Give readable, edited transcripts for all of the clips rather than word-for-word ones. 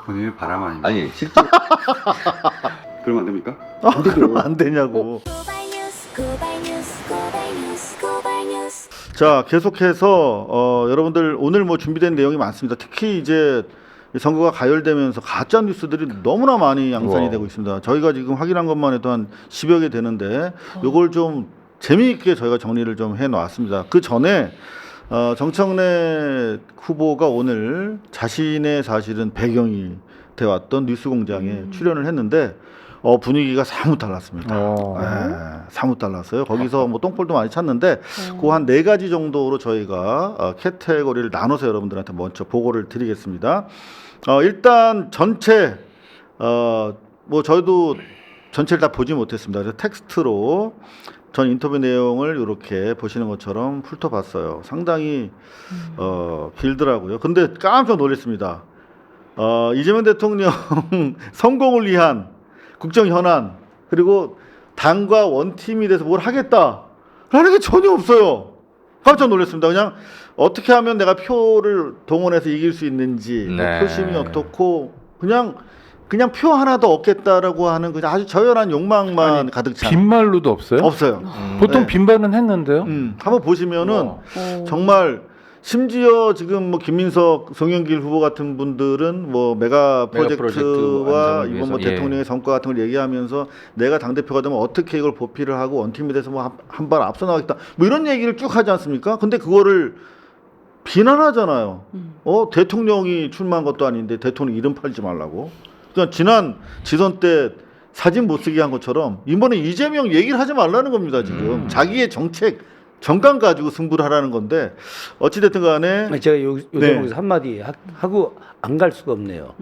본인의 바람 아닙니까? 아니 실제 그러면 안 됩니까? 그러면 안 되냐고. 자, 계속해서 여러분들 오늘 뭐 준비된 내용이 많습니다. 특히 이제 선거가 가열되면서 가짜 뉴스들이 너무나 많이 양산이 우와. 되고 있습니다. 저희가 지금 확인한 것만 해도 한 10여 개 되는데 요걸 좀 재미있게 저희가 정리를 좀 해놨습니다. 그 전에 정청래 후보가 오늘 자신의 사실은 배경이 돼왔던 뉴스공장에 출연을 했는데 분위기가 사뭇 달랐습니다. 네, 사뭇 달랐어요. 거기서 뭐 똥볼도 많이 찼는데 그 한 4가지 정도로 저희가 카테고리를 나눠서 여러분들한테 먼저 보고를 드리겠습니다. 일단 전체 뭐 저희도 전체를 다 보지 못했습니다. 그래서 텍스트로 전 인터뷰 내용을 이렇게 보시는 것처럼 훑어봤어요. 상당히 길더라고요. 근데 깜짝 놀랐습니다. 이재명 대통령 성공을 위한 국정 현안 그리고 당과 원팀이 돼서 뭘 하겠다라는 게 전혀 없어요. 깜짝 놀랐습니다. 그냥 어떻게 하면 내가 표를 동원해서 이길 수 있는지 네. 표심이 어떻고 그냥 표 하나 더 얻겠다라고 하는 그냥 아주 저열한 욕망만 가득 찬. 빈말로도 없어요? 없어요. 보통 네. 빈말은 했는데요. 한번 보시면은 정말 심지어 지금 뭐 김민석, 송영길 후보 같은 분들은 뭐 메가 프로젝트와 완성을 이번 뭐 위해서. 대통령의 성과 같은 걸 얘기하면서 내가 당 대표가 되면 어떻게 이걸 보필을 하고 원팀이 돼서 뭐 한 발 앞서 나가겠다 뭐 이런 얘기를 쭉 하지 않습니까? 근데 그거를 비난하잖아요. 대통령이 출마한 것도 아닌데 대통령 이름 팔지 말라고. 그러니까 지난 지선 때 사진 못 쓰게 한 것처럼 이번에 이재명 얘기를 하지 말라는 겁니다. 지금 자기의 정책 정강 가지고 승부를 하라는 건데 어찌됐든 간에 제가 요 네. 대목에서 한마디 하고 안 갈 수가 없네요.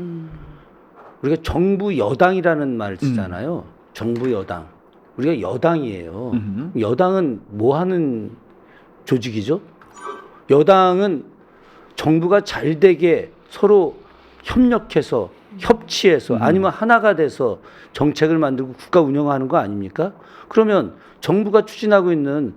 우리가 정부 여당이라는 말을 쓰잖아요. 정부 여당. 우리가 여당이에요. 여당은 뭐 하는 조직이죠? 여당은 정부가 잘 되게 서로 협력해서 협치해서 아니면 하나가 돼서 정책을 만들고 국가 운영하는 거 아닙니까? 그러면 정부가 추진하고 있는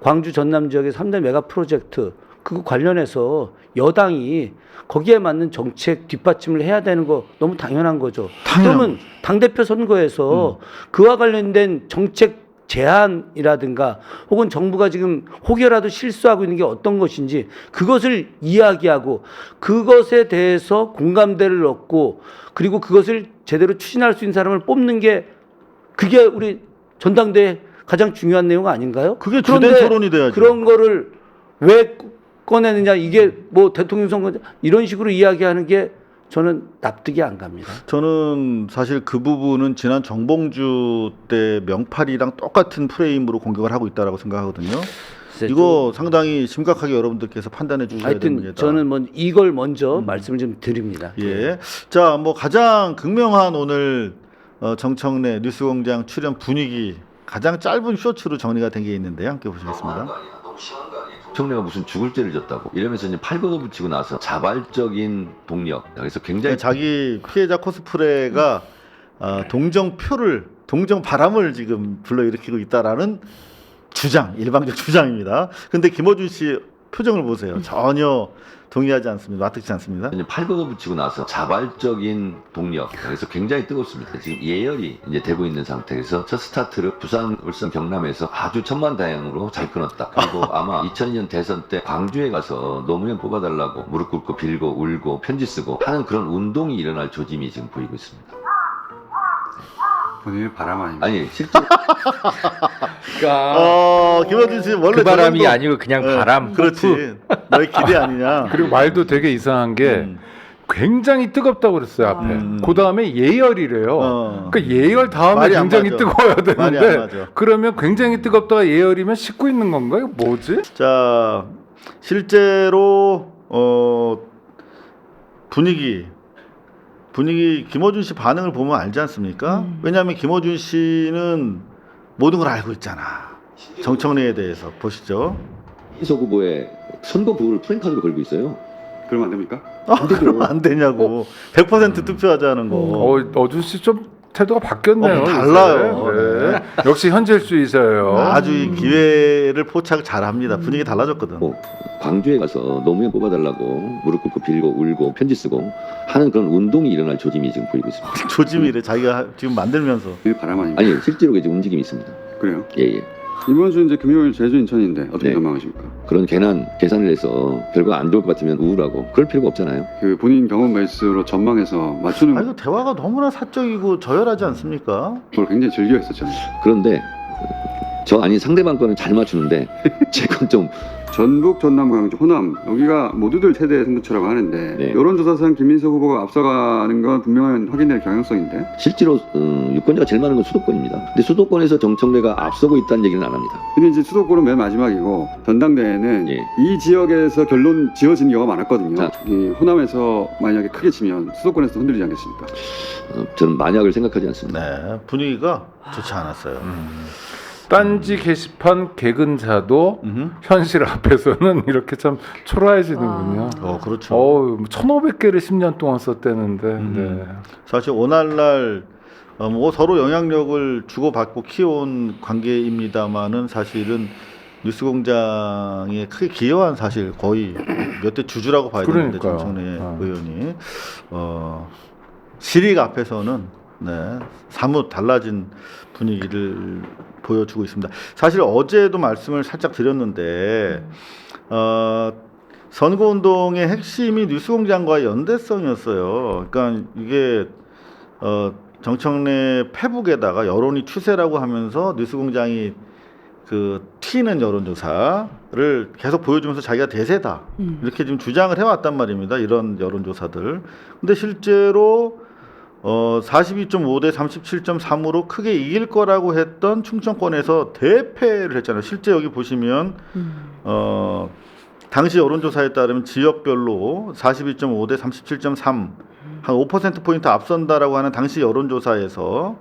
광주 전남 지역의 3대 메가 프로젝트 그거 관련해서 여당이 거기에 맞는 정책 뒷받침을 해야 되는 거 너무 당연한 거죠. 그러면 당대표 선거에서 그와 관련된 정책 제안이라든가 혹은 정부가 지금 혹여라도 실수하고 있는 게 어떤 것인지 그것을 이야기하고 그것에 대해서 공감대를 얻고 그리고 그것을 제대로 추진할 수 있는 사람을 뽑는 게 그게 우리 전당대회 가장 중요한 내용 아닌가요? 그게 주된 토론이 돼야죠. 그런 거를 왜 꺼내느냐 이게 뭐 대통령 선거 이런 식으로 이야기하는 게 저는 납득이 안 갑니다. 저는 사실 그 부분은 지난 정봉주 때 명팔이랑 똑같은 프레임으로 공격을 하고 있다라고 생각하거든요. 이거 상당히 심각하게 여러분들께서 판단해 주셔야 되는 하여튼 문제다. 저는 뭐 이걸 먼저 말씀을 좀 드립니다. 예. 자, 뭐 가장 극명한 오늘 정청래 뉴스공장 출연 분위기 가장 짧은 쇼츠로 정리가 된 게 있는데요. 함께 보시겠습니다. 청래가 무슨 죽을 죄를 졌다고 이러면서 이제 팔 걷어붙이고 나서 자발적인 동력 그래서 굉장히 자기 피해자 코스프레가 동정 바람을 지금 불러일으키고 있다라는 주장, 일방적 주장입니다. 근데 김어준 씨 표정을 보세요. 전혀 동의하지 않습니다. 납득지 않습니다. 이제 팔 걷어붙이고 나서 자발적인 동력 그래서 굉장히 뜨겁습니다. 지금 예열이 이제 되고 있는 상태에서 첫 스타트를 부산, 울산, 경남에서 아주 천만다행으로 잘 끊었다. 그리고 아마 2002년 대선 때 광주에 가서 노무현 뽑아달라고 무릎 꿇고 빌고 울고 편지 쓰고 하는 그런 운동이 일어날 조짐이 지금 보이고 있습니다. 본인의 바람 아닙니까? 아니 실제 그러니까 김어준 씨 원래 그 바람이 저 정도- 아니고 그냥 네, 바람. 그렇지. 너의 기대 아니냐. 그리고 말도 되게 이상한 게 굉장히 뜨겁다고 그랬어요 앞에. 그 다음에 예열이래요. 그러니까 예열 다음에 말이 안 굉장히 맞아. 뜨거워야 말이 안 되는데 맞아. 그러면 굉장히 뜨겁다가 예열이면 식고 있는 건가? 이거 뭐지? 자, 실제로 분위기 김어준 씨 반응을 보면 알지 않습니까? 왜냐하면 김어준 씨는 모든 걸 알고 있잖아. 정청래에 대해서 보시죠. 이석 후보의 선거 부를 프랭카드로 걸고 있어요. 그러면 안 됩니까? 그러면 안 되냐고. 100% 투표하자는 거. 어준 씨 좀 태도가 바뀌었네요. 달라요. 요새. 네. 역시 현실주의자예요. 아주 이 기회를 포착 잘합니다. 분위기 달라졌거든. 광주에 가서 노무현 뽑아달라고 무릎 꿇고 빌고 울고 편지 쓰고 하는 그런 운동이 일어날 조짐이 지금 보이고 있습니다. 조짐이래 자기가 지금 만들면서. 그 바람 아닙니까? 아니 실제로 이제 움직임이 있습니다. 그래요? 예예. 이번 주 이제 금요일 제주 인천인데 어떻게 네. 전망하십니까? 그런 괜한 계산을 해서 결과 안 좋을 것 같으면 우울하고 그럴 필요가 없잖아요. 그 본인 경험 베이스로 전망해서 맞추는 아 이거 대화가 너무나 사적이고 저열하지 않습니까? 걸 굉장히 즐겨 했었잖아요. 그런데 저 아닌 상대방 거는 잘 맞추는데 제 건 좀 전북, 전남, 광주, 호남 여기가 모두들 최대 승부처라고 하는데 네. 여론조사상 김민석 후보가 앞서가는 건 분명한 확인될 경향성인데 실제로 유권자가 제일 많은 건 수도권입니다. 근데 수도권에서 정청래가 앞서고 있다는 얘기는 안 합니다. 근데 이제 수도권은 맨 마지막이고 전당대회는 예. 이 지역에서 결론 지어지는 경우가 많았거든요. 자. 이 호남에서 만약에 크게 지면 수도권에서 흔들리지 않겠습니까? 저는 만약을 생각하지 않습니다. 네 분위기가 좋지 않았어요. 딴지 게시판 개근자도 현실 앞에서는 이렇게 참 초라해지는군요. 그렇죠. 1,500개를 10년 동안 썼다는데. 네. 사실 오늘날 뭐 서로 영향력을 주고받고 키워온 관계입니다만은 사실은 뉴스공장에 크게 기여한 사실 거의 몇 대 주주라고 봐야 되는데 그러니까요. 정청래 의원이 실익 앞에서는 네, 사뭇 달라진 분위기를 보여주고 있습니다. 사실 어제도 말씀을 살짝 드렸는데 선거운동의 핵심이 뉴스공장과의 연대성이었어요. 그러니까 이게 정청래 페북에다가 여론이 추세라고 하면서 뉴스공장이 그 튀는 여론조사를 계속 보여주면서 자기가 대세다 이렇게 지금 주장을 해왔단 말입니다. 이런 여론조사들. 근데 실제로 42.5 대 37.3으로 크게 이길 거라고 했던 충청권에서 대패를 했잖아요. 실제 여기 보시면 당시 여론조사에 따르면 지역별로 42.5 대 37.3 한 5%포인트 앞선다라고 하는 당시 여론조사에서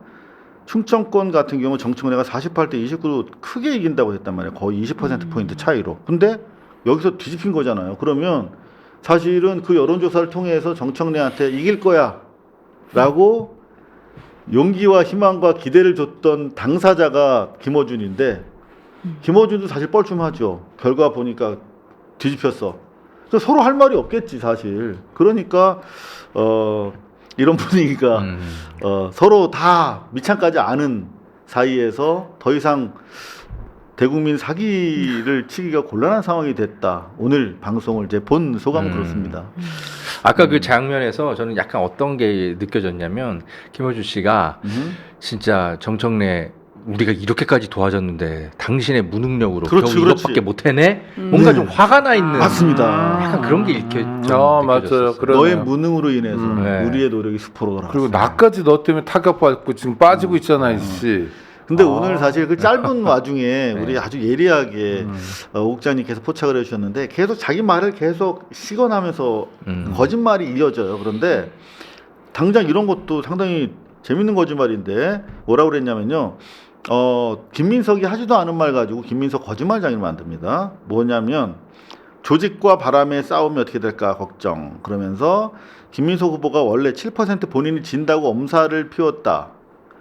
충청권 같은 경우 정청래가 48대 29로 크게 이긴다고 했단 말이에요. 거의 20%포인트 차이로. 근데 여기서 뒤집힌 거잖아요. 그러면 사실은 그 여론조사를 통해서 정청래한테 이길 거야 라고 용기와 희망과 기대를 줬던 당사자가 김어준인데 김어준도 사실 뻘쭘하죠. 결과 보니까 뒤집혔어. 그래서 서로 할 말이 없겠지 사실. 그러니까 이런 분위기가 서로 다 밑창까지 아는 사이에서 더 이상 대국민 사기를 치기가 곤란한 상황이 됐다. 오늘 방송을 제 본 소감은 그렇습니다. 아까 그 장면에서 저는 약간 어떤 게 느껴졌냐면 김어준 씨가 진짜 정청래 우리가 이렇게까지 도와줬는데 당신의 무능력으로 그렇지, 겨우 이것밖에 못 해내? 뭔가 좀 화가 나 있는 맞습니다. 약간 그런 게 맞아요. 느껴졌어요. 그러네요. 너의 무능으로 인해서 네. 우리의 노력이 수포로 돌아갔어. 그리고 나까지 너 때문에 타격받고 지금 빠지고 있잖아, 이씨. 근데 오늘 사실 그 짧은 와중에 우리 아주 예리하게 옥장님께서 포착을 해주셨는데 계속 자기 말을 계속 시건하면서 거짓말이 이어져요. 그런데 당장 이런 것도 상당히 재밌는 거짓말인데 뭐라고 그랬냐면요. 김민석이 하지도 않은 말 가지고 김민석 거짓말장애를 만듭니다. 뭐냐면 조직과 바람의 싸움이 어떻게 될까 걱정. 그러면서 김민석 후보가 원래 7% 본인이 진다고 엄살을 피웠다.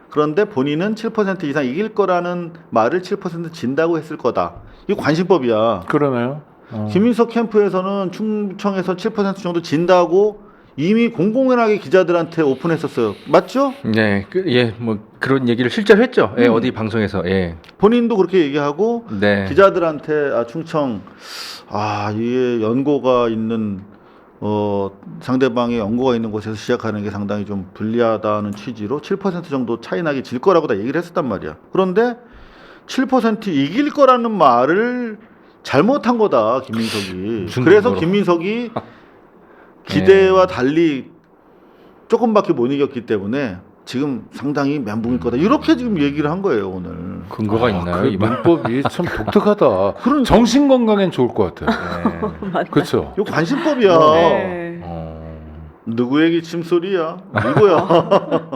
그런데 본인은 7% 이상 이길 거라는 말을 7% 진다고 했을 거다. 이거 관심법이야. 그러네요. 김민석 캠프에서는 충청에서 7% 정도 진다고 이미 공공연하게 기자들한테 오픈했었어요. 맞죠? 네, 뭐 그런 얘기를 실제로 했죠. 예, 어디 방송에서. 예. 본인도 그렇게 얘기하고 네. 기자들한테 충청 이게 연고가 있는 상대방의 연고가 있는 곳에서 시작하는 게 상당히 좀 불리하다는 취지로 7% 정도 차이 나게 질 거라고 다 얘기를 했었단 말이야. 그런데 7% 이길 거라는 말을 잘못한 거다, 김민석이. 그래서 근거로? 김민석이 기대와 달리 조금밖에 못 이겼기 때문에 지금 상당히 멘붕일 거다. 이렇게 지금 얘기를 한 거예요, 오늘. 근거가 있나요? 그 이 말? 문법이 참 독특하다. 정신 건강엔 좋을 것 같아요. 그렇죠. 이거 관심법이야. 네. 누구에게 침소리야? 누구야?